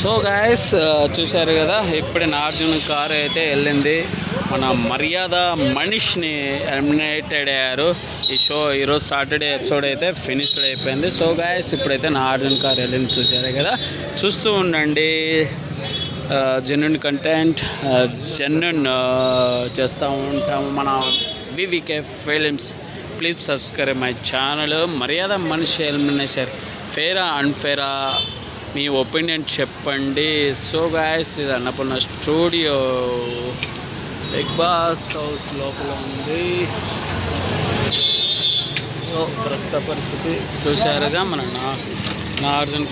So guys చూశారు కదా, ఇప్పుడే నాగార్జున కారు అయితే వెళ్ళింది. మన మర్యాద మనీష్ని ఎలిమినేటెడ్ అయ్యారు. ఈ షో ఈరోజు సాటర్డే ఎపిసోడ్ అయితే ఫినిష్డ్ అయిపోయింది. సో గాయస్ ఇప్పుడైతే నాగార్జున కారు వెళ్ళింది, చూశారు కదా. చూస్తూ ఉండండి, జెన్యున్ కంటెంట్ జెన్యున్ చేస్తూ ఉంటాము మన వివికే films. Please subscribe my channel. మర్యాద మనిషి ఎలిమినేషన్ ఫేరా అన్ఫేరా, మీ ఒపీనియన్ చెప్పండి. సో గాయస్ ఇది Annapurna studio Bigg Boss house లోపల ఉంది. సో ప్రస్తుత పరిస్థితి చూశారుగా, మన నాగార్జున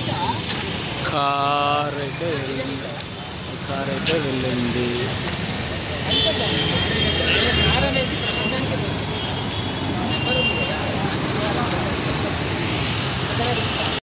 కార్ అయితే వెళ్ళింది.